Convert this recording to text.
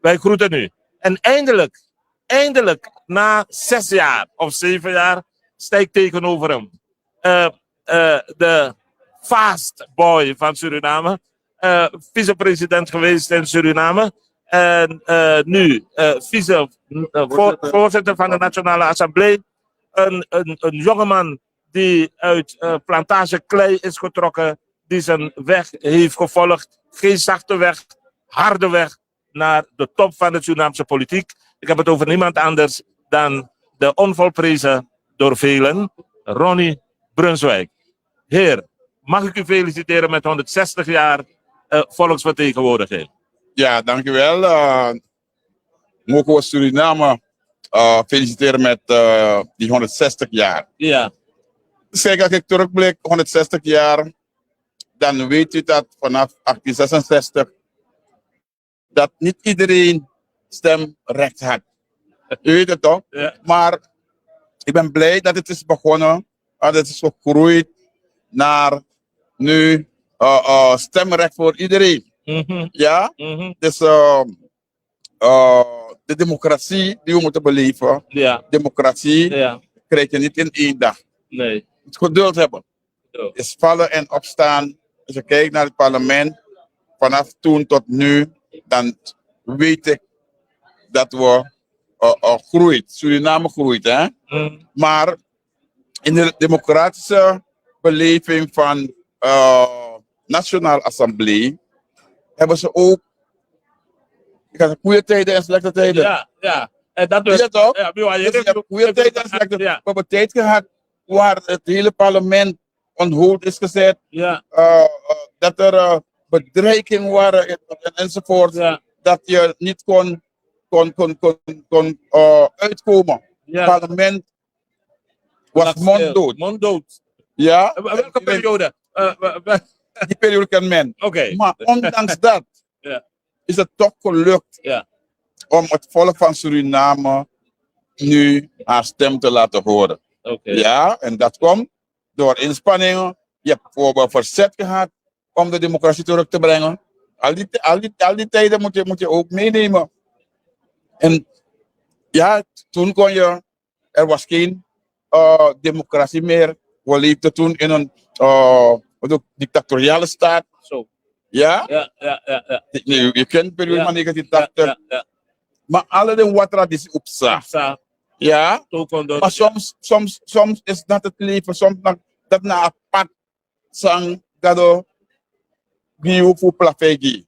Wij groeten u. En eindelijk, na 6 jaar of 7 jaar, sta ik tegenover hem. De fast boy van Suriname. Vicepresident geweest in Suriname. En nu voorzitter van de Nationale Assemblée. Een jongeman die uit plantage klei is getrokken. Die zijn weg heeft gevolgd. Geen zachte weg, harde weg naar de top van de Surinaamse politiek. Ik heb het over niemand anders dan de onvolprezen door velen, Ronnie Brunswijk. Heer, mag ik u feliciteren met 160 jaar volksvertegenwoordiging? Ja, dankjewel. Mogen we Suriname feliciteren met die 160 jaar. Ja. Zeker als ik terugblik, 160 jaar, dan weet u dat vanaf 1866 dat niet iedereen stemrecht had. U weet het toch? Ja. Maar ik ben blij dat het is begonnen. Dat het is gegroeid naar nu stemrecht voor iedereen. Ja? Dus de democratie die we moeten beleven, democratie krijg je niet in 1 dag. Nee. Je moet geduld hebben. Is vallen en opstaan. Als je kijkt naar het parlement, vanaf toen tot nu, dan weet ik dat we groeit. Suriname groeit, hè? Maar in de democratische beleving van Nationale Assemblée hebben ze ook goede tijden en slechte tijden. Ja. En dat is toch? Ja, goede tijden en slechte tijden. We hebben tijd gehad waar het hele parlement on hold is gezet. Ja. Dat er bedreigingen waren enzovoort. Ja. Dat je niet kon uitkomen. Ja. Het parlement was monddood. Monddood. Ja? Welke periode? Die periode kan men. Oké. Maar ondanks dat is het toch gelukt om het volk van Suriname nu haar stem te laten horen. Ja, en dat komt door inspanningen. Je hebt bijvoorbeeld verzet gehad om de democratie terug te brengen. Al die tijden moet je ook meenemen. En ja, toen er was geen democratie meer. We leefden toen in een dictatoriale staat. Zo. Ja? Ja. Je kent de periode van 1980. Ja. Maar alle de wat traditie opzag. Ja? Maar soms is dat het leven. Soms dat na apart sang dat we voor plafegi.